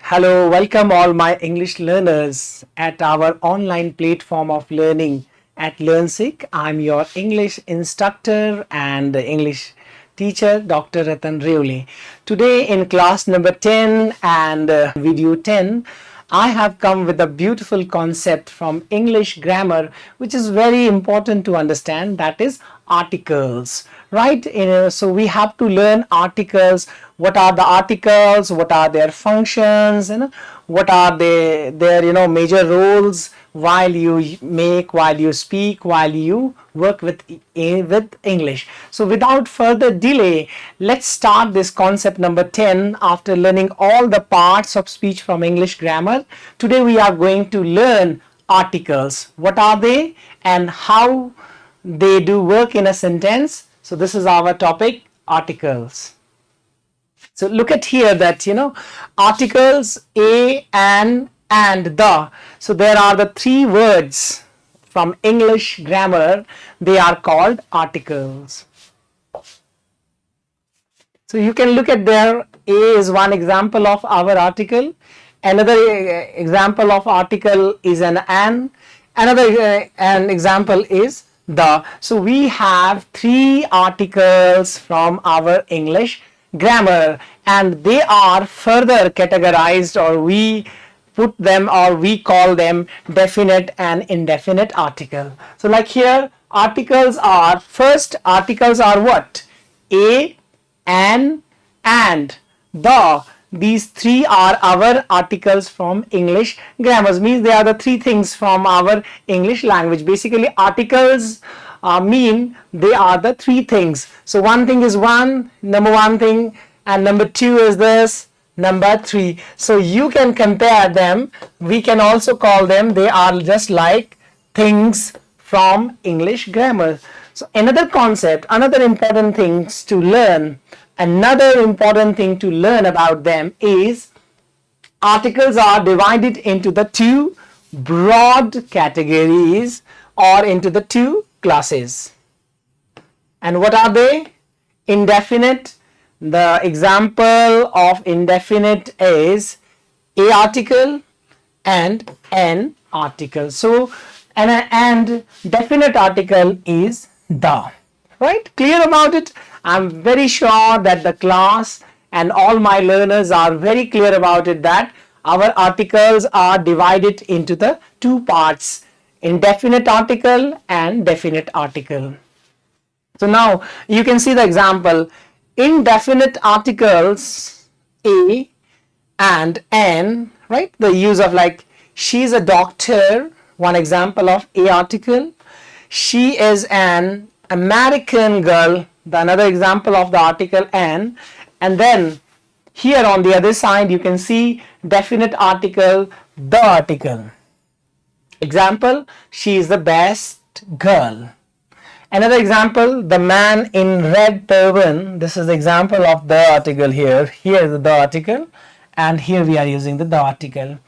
Hello, welcome all my English learners at our online platform of learning at Learnsic. I'm your English instructor and English teacher, Dr. Ratan Reule. Today in class number 10 and video 10, I have come with a beautiful concept from English grammar which is very important to understand, that is articles, right? So we have to learn articles. What are the articles, what are their functions, what are their major roles while you make, while you speak, while you work with English. So without further delay, let's start this concept number 10. After learning all the parts of speech from English grammar, today we are going to learn articles. What are they and how they do work in a sentence? So this is our topic, articles. So look at here that articles a, an, and the. So there are the three words from English grammar. They are called articles. So you can look at there. A is one example of our article. Another example of article is an. Another an example is the. So we have three articles from our English grammar, and they are further categorized, or we put them, or we call them definite and indefinite article. So like here, articles are, first articles are what? A, an, and the. These three are our articles from English grammars, means they are the three things from our English language. Basically articles mean they are the three things. So one thing is number one thing, and number two is this, number three. So you can compare them. We can also call them, they are just like things from English grammar. So another concept, another important things to learn, another important thing to learn about them is articles are divided into the two broad categories, or into the two classes. And what are they? Indefinite. The example of indefinite is a article and an article. So and definite article is the. Right? Clear about it? I'm very sure that the class and all my learners are very clear about it, that our articles are divided into the two parts, indefinite article and definite article. So now you can see the example. Indefinite articles a and an, right? The use of like, she's a doctor, one example of a article. She is an American girl, the another example of the article an. And then here on the other side you can see definite article, the article. Example, she is the best girl. Another example, the man in red turban. This is the example of the article here. Here is the article, and here we are using the article.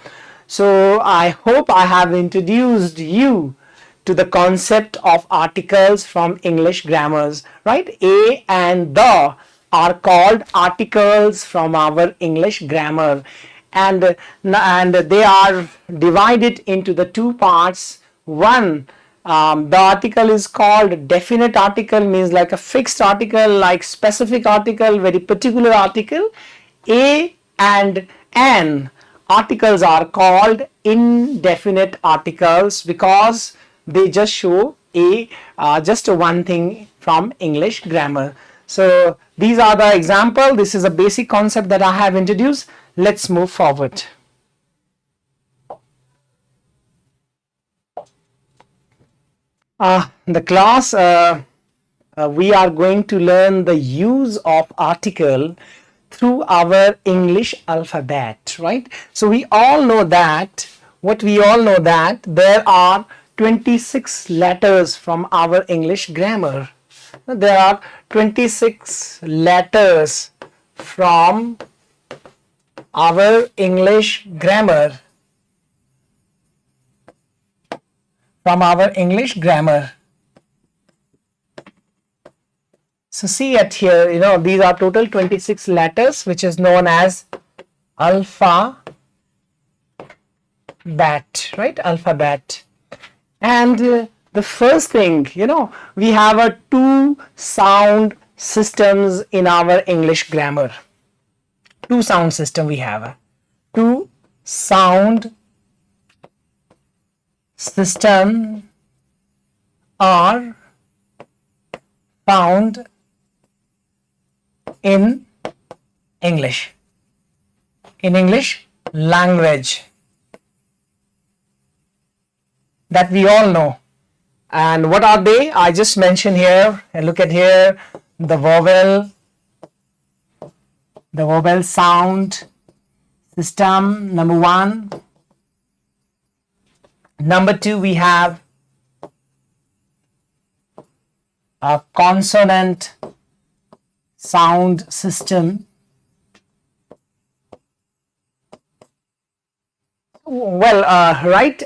So I hope I have introduced you to the concept of articles from English grammars, right? A and the are called articles from our English grammar, and they are divided into the two parts. One, the article is called definite article, means like a fixed article, like specific article, very particular article. A and an articles are called indefinite articles, because they just show just one thing from English grammar. So these are the example. This is a basic concept that I have introduced. Let's move forward. The class, we are going to learn the use of article through our English alphabet, right? So we all know that, there are 26 letters from our English grammar. There are 26 letters from our English grammar. So see at here, these are total 26 letters, which is known as alphabet. bat, right? Alphabet. And the first thing, we have a two sound systems in our English grammar. Two sound system we have. Two sound system are found in English language that we all know. And what are they? I just mentioned here, and look at here, the vowel sound system, number one. Number two, we have a consonant sound system. Well, right.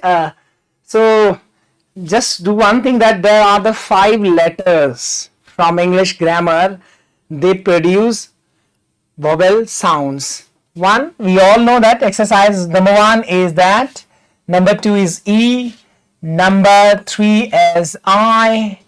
So just do one thing, that there are the 5 letters from English grammar. They produce vowel sounds. One, we all know that exercise number 1 is that. Number 2 is E. Number 3 is I.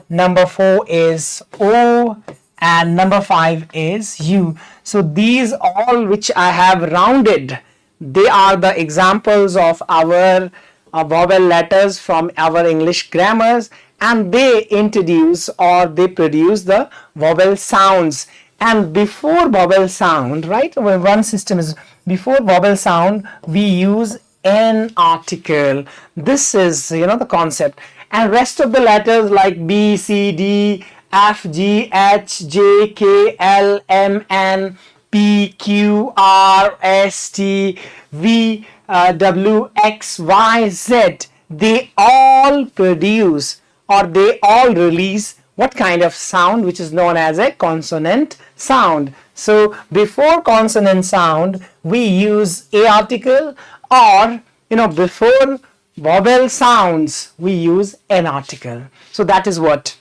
Number 4 is O. And number 5 is U. So these all which I have rounded, they are the examples of our vowel letters from our English grammars, and they introduce or they produce the vowel sounds. And before vowel sound, right, when one system is before vowel sound, we use an article. This is the concept. And rest of the letters like B, C, D, F, G, H, J, K, L, M, N, P, Q, R, S, T, V, W, X, Y, Z, they all produce or they all release what kind of sound, which is known as a consonant sound. So before consonant sound, we use a article, or before vowel sounds, we use an article. So that is what.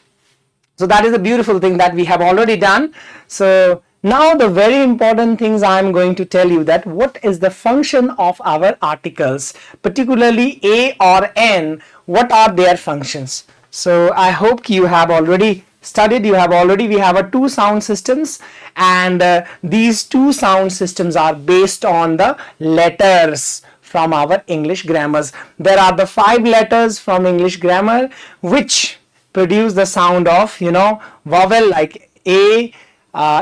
So that is a beautiful thing that we have already done. So now the very important things I am going to tell you, that what is the function of our articles, particularly A or N, what are their functions. So I hope you have already studied, we have a two sound systems, and these two sound systems are based on the letters from our English grammars. There are the 5 letters from English grammar which produce the sound of vowel like A,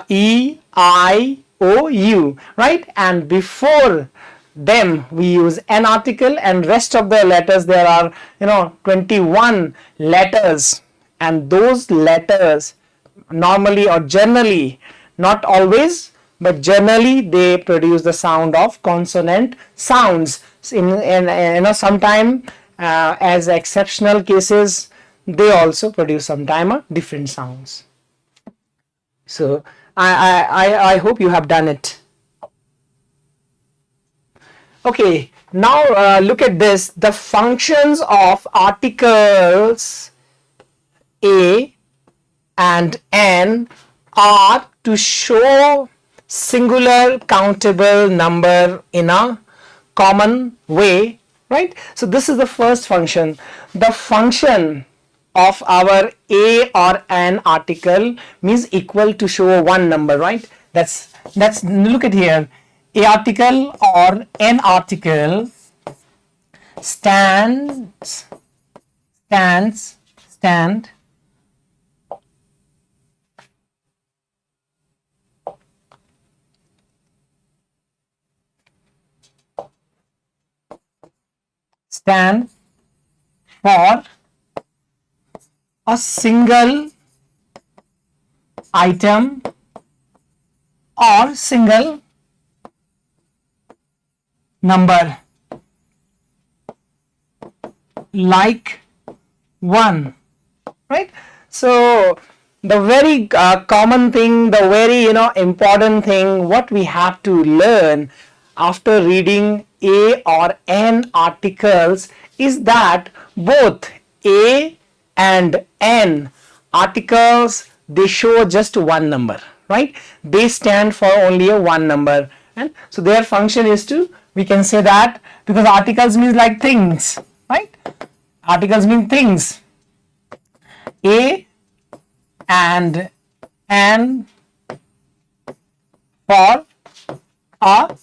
E, I, O, U, right? And before them we use an article, and rest of the letters, there are 21 letters, and those letters normally or generally, not always, but generally they produce the sound of consonant sounds. In sometime as exceptional cases, they also produce sometime different sounds. So I hope you have done it. Okay, now look at this. The functions of articles A and N are to show singular countable number in a common way, right? So this is the first function. The function of our A or N article means equal to show one number, right? That's look at here. A article or N article stand for a single item or single number, like 1, right? So the very common thing, the very important thing what we have to learn after reading A or N articles is that both A and N articles, they show just one number, right? They stand for only a one number, and so their function is to We can say that because articles means like things, right? Articles mean things. A and N for a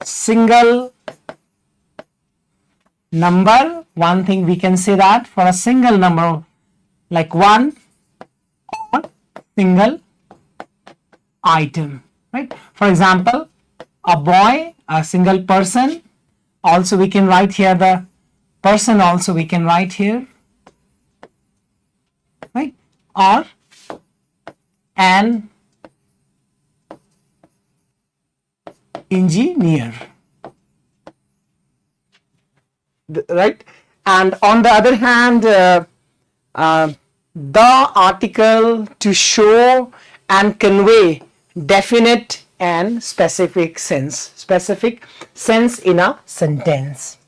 single number. One thing we can say that for a single number like one or single item, right? For example, a boy, a single person. Also we can write here the person, also we can write here, right? Or an engineer, right? And on the other hand, the article to show and convey definite and specific sense in a sentence.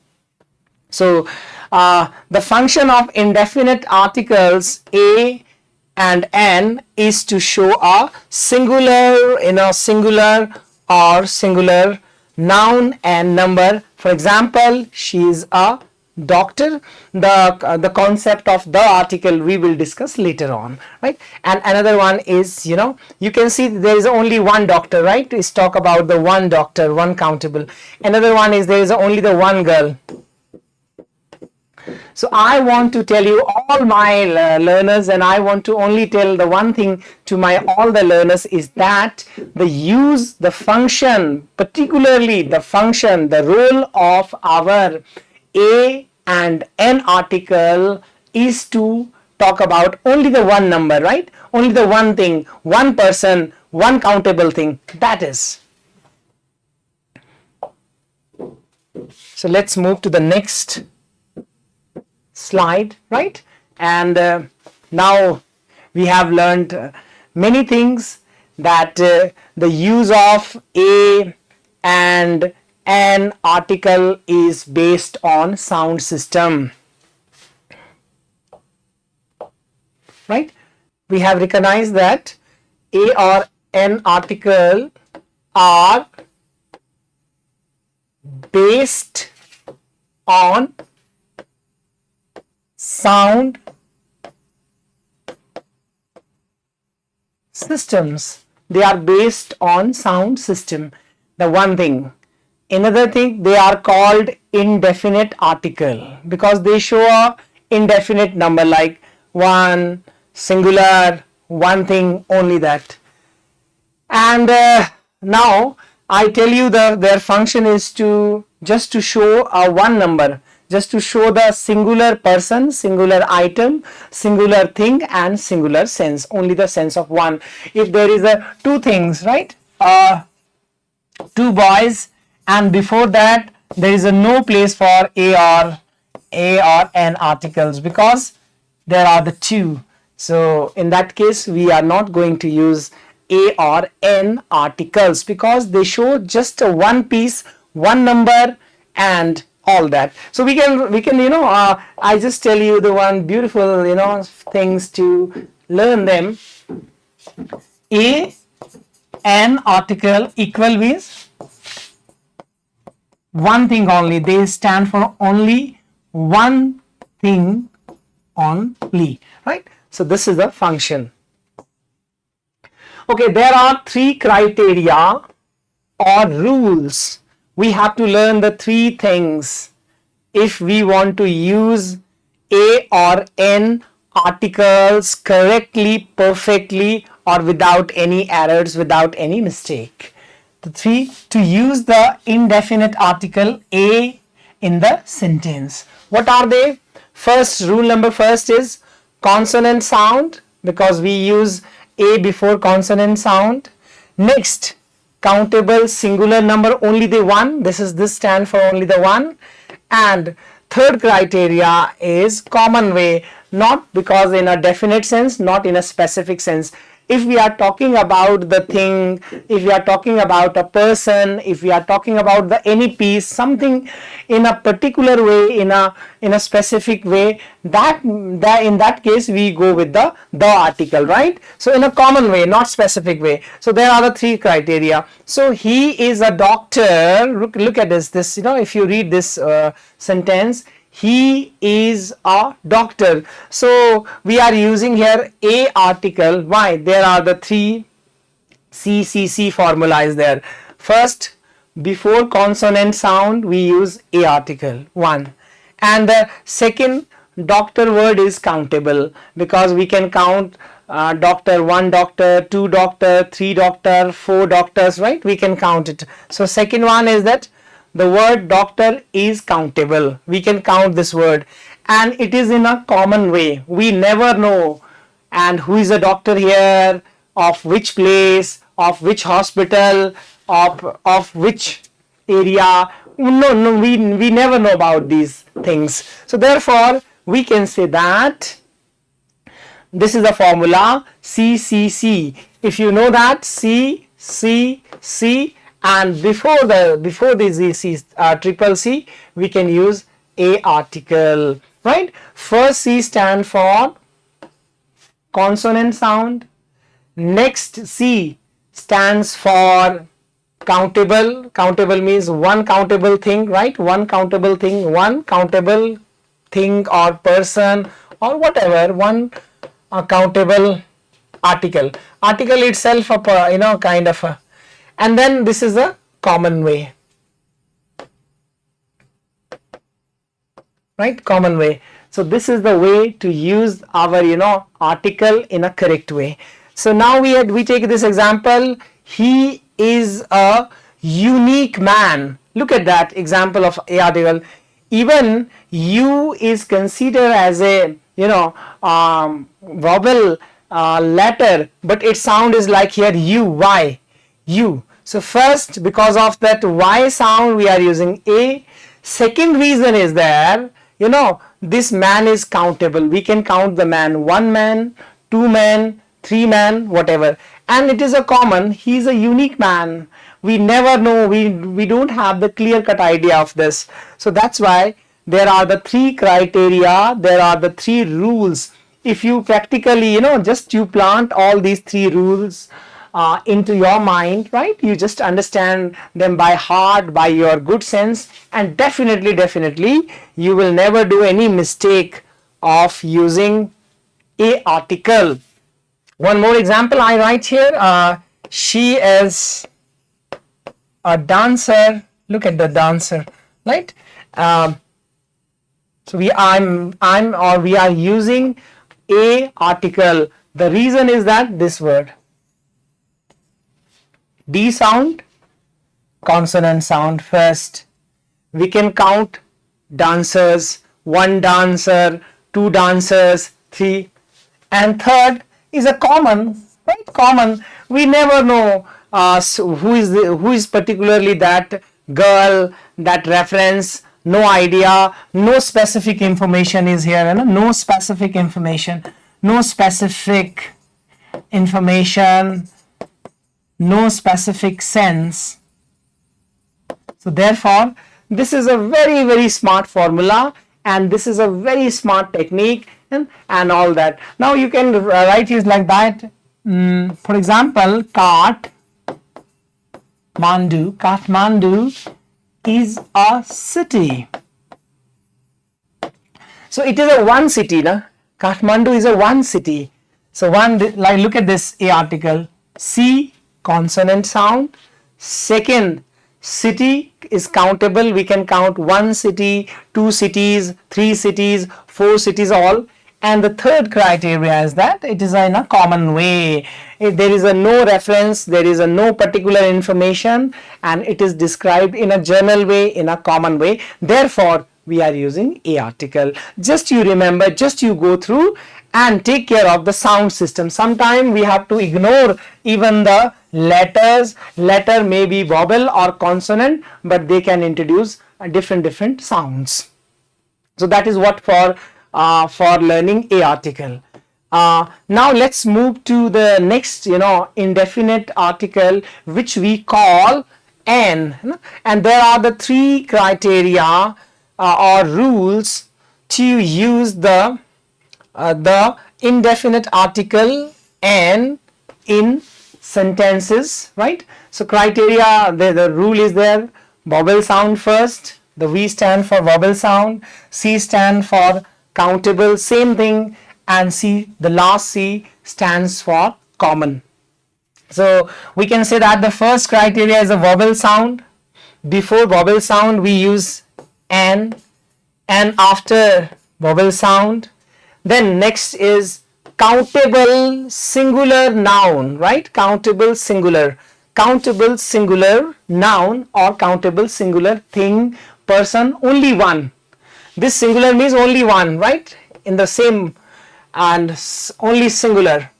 So the function of indefinite articles a and n is to show a singular or singular noun and number. For example, she is a doctor. The concept of the article we will discuss later on, right? And another one is, you can see there is only one doctor, right? Let's talk about the one doctor, one countable. Another one is there is only the one girl. So I want to tell you all my learners, and I want to only tell the one thing to all the learners, is that the function, particularly the function, the role of our a and n article is to talk about only the one number, right? Only the one thing, one person, one countable thing, that is. So let's move to the next slide, right? And now we have learned many things, that the use of a and an article is based on sound system, right? We have recognized that a or an article are based on sound systems. They are based on sound system, the one thing. Another thing, they are called indefinite article because they show a indefinite number like one, singular, one thing, only that. And now I tell you their function is just to show a one number, just to show the singular person, singular item, singular thing and singular sense, only the sense of one. If there is two things, right, two boys, and before that there is no place for a or n articles because there are the two. So in that case we are not going to use a or n articles because they show just a one piece, one number and all that. So we can I just tell you the one beautiful things to learn them. A an article equal means one thing only. They stand for only one thing only, right? So this is the function. Okay, there are three criteria or rules. We have to learn the three things if we want to use a or n articles correctly, perfectly, or without any errors, without any mistake. The three, to use the indefinite article a in the sentence. What are they? First, rule number first is consonant sound, because we use a before consonant sound. Next, countable singular number, only the one. This stand for only the one. And third criteria is common way, not because in a definite sense, not in a specific sense. If we are talking about the thing, if we are talking about a person, if we are talking about any piece, something in a particular way, in a specific way, that in that case we go with the article, right? So in a common way, not specific way. So there are the three criteria. So he is a doctor. Look at this, if you read this sentence, he is a doctor. So we are using here a article. Why? There are the three CCC formula is there. First, before consonant sound we use a article, one. And the second, doctor word is countable, because we can count doctor, one doctor, two doctor, three doctor, four doctors, right? We can count it. So second one is that the word doctor is countable. We can count this word, and it is in a common way. We never know and who is a doctor here, of which place, of which hospital, of which area. No, we never know about these things. So therefore we can say that this is the formula CCC. If you know that CCC, and before the triple C we can use a article, right? First C stand for consonant sound. Next C stands for countable. Countable means one countable thing, right? One countable thing, one countable thing or person or whatever, one countable article. Article itself a kind of a, and then this is a common way, right? Common way. So this is the way to use our article in a correct way. So now we take this example. He is a unique man. Look at that example of a article. Even you is considered as a vowel letter, but its sound is like here you, y, you. So first, because of that y sound we are using a. Second reason is there, this man is countable. We can count the man, one man, two men, three man, whatever, and it is a common. He is a unique man. We never know, we don't have the clear cut idea of this. So that's why there are the three criteria, there are the three rules. If you practically just you plant all these three rules into your mind, right? You just understand them by heart, by your good sense, and definitely you will never do any mistake of using a article. One more example I write here. She is a dancer. Look at the dancer, right? So we are using a article. The reason is that this word D sound, consonant sound first. We can count dancers, one dancer, two dancers, three, and third is a common, right? Common. We never know who is particularly that girl, that reference. No idea. No specific information is here. No specific information. No specific information. No specific sense. So therefore, this is a very smart formula, and this is a very smart technique, and all that. Now you can write it like that. For example, Kathmandu is a city. So it is a one city, na? Kathmandu is a one city. So like look at this a article. C, consonant sound. Second, city is countable. We can count one city, two cities, three cities, four cities, all. And the third criteria is that it is in a common way. There is no reference, there is no particular information, and it is described in a general way, in a common way. Therefore, we are using a article. Just you remember, just you go through and take care of the sound system. Sometimes we have to ignore even the letters. Letter may be vowel or consonant, but they can introduce different sounds. So that is what for learning a article. Now let's move to the next indefinite article, which we call an, and there are the three criteria or rules to use the indefinite article and in sentences, right? So criteria, the rule is there. Vowel sound first. The V stand for vowel sound. C stand for countable, same thing. And C, the last C stands for common. So we can say that the first criteria is a vowel sound. Before vowel sound we use an, and after vowel sound. Then next is countable singular noun, right? Countable singular noun or countable singular thing, person, only one. This singular means only one, right? In the same, and only singular.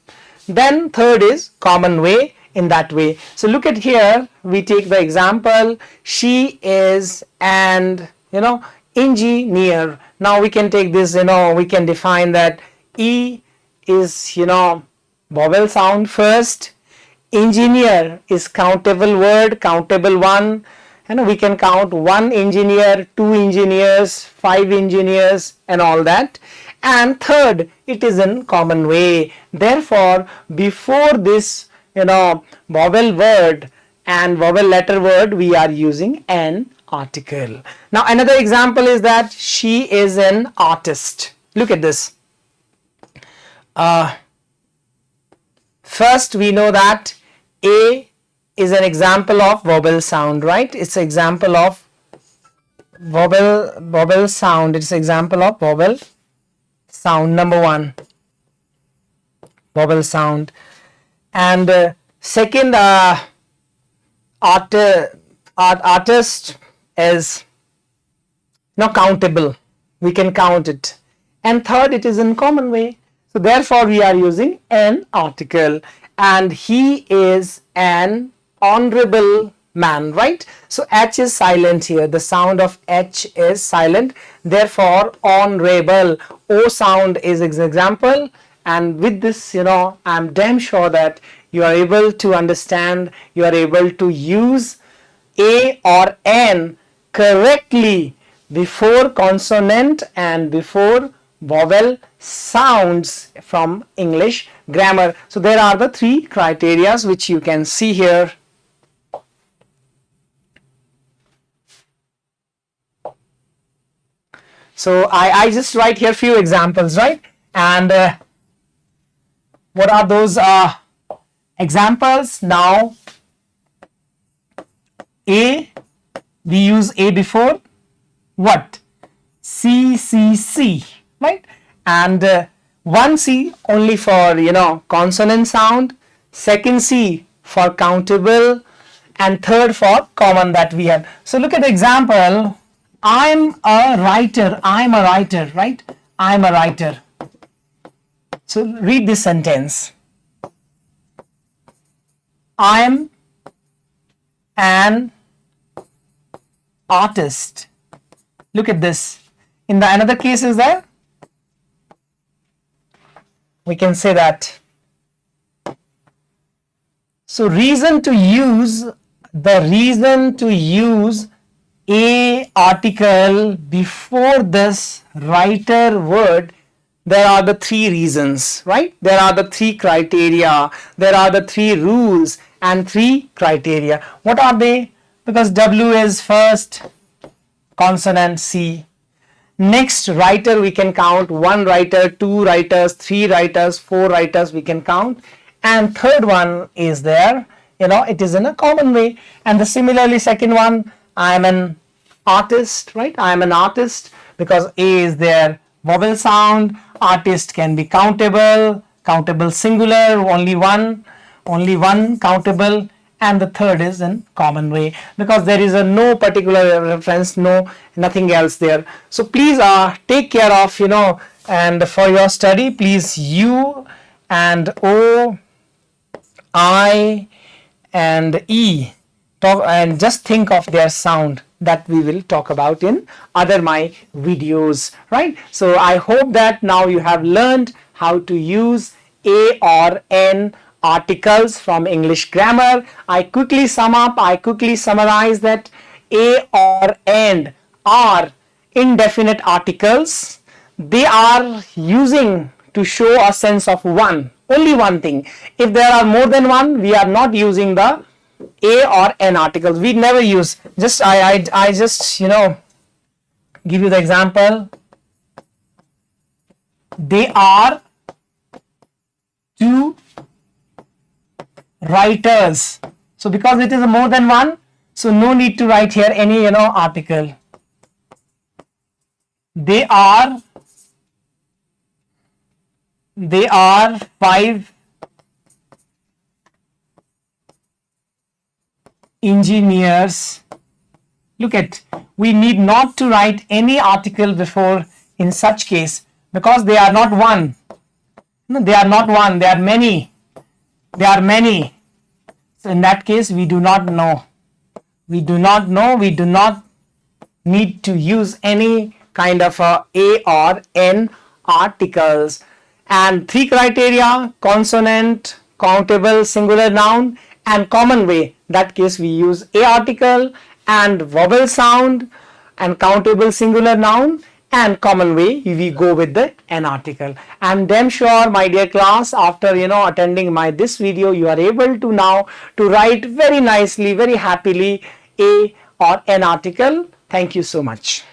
Then third is common way, in that way. So look at here, we take the example, she is an engineer. Now we can take this, we can define that E is vowel sound first, engineer is countable word, countable one, and we can count one engineer, two engineers, five engineers, and all that. And third, it is in common way. Therefore, before this vowel word and vowel letter word, we are using an article. Now another example is that she is an artist. Look at this. First we know that A is an example of vowel sound, right? It's an example of vowel sound. It's an example of vowel sound. Number one, vowel sound. And second, artist is countable. We can count it. And third, it is in common way. So therefore, we are using an article. And he is an honorable man, right? So H is silent here. The sound of H is silent. Therefore, honorable. O sound is an example. And with this, I'm damn sure that you are able to understand, you are able to use A or N correctly before consonant and before vowel sounds from English grammar. So there are the three criteria which you can see here. So I just write here few examples, right? And what are those examples? Now A, we use A before what? C, C, C, right? And one C only for consonant sound, second C for countable, and third for common that we have. So look at the example. I'm a writer, right? I'm a writer. So read this sentence. I'm an artist. Look at this. In the another case is there, we can say that. So reason to use a article before this writer word, there are the three reasons, right? There are the three criteria, there are the three rules and three criteria. What are they? Because W is first, consonant C. Next, writer we can count, one writer, two writers, three writers, four writers we can count. And third one is there, it is in a common way. And the similarly second one, I am an artist, right? I am an artist because A is there, vowel sound. Artist can be countable singular, only one countable, and the third is in common way because there is no particular reference, nothing else there. So please take care of, and for your study, please U and O, I and E, and just think of their sound that we will talk about in other my videos, right? So I hope that now you have learned how to use A or N articles from English grammar. I quickly summarize that A or N are indefinite articles. they are using to show a sense of one, only one thing. If there are more than one, we are not using the a or an articles. We never use. Just I just give you the example. They are two writers. So because it is more than one, so no need to write here any article. They are five engineers. Look at, we need not to write any article before in such case, because they are not one. No, they are not one, they are many. They are many. So in that case, we do not know. We do not know, we do not need to use any kind of a or n articles. And three criteria: consonant, countable singular noun, and common way. That case we use a article, and vowel sound, and countable singular noun, and common way we go with the an article. I'm damn sure, my dear class, after attending this video, you are able to now to write very nicely, very happily a or an article. Thank you so much.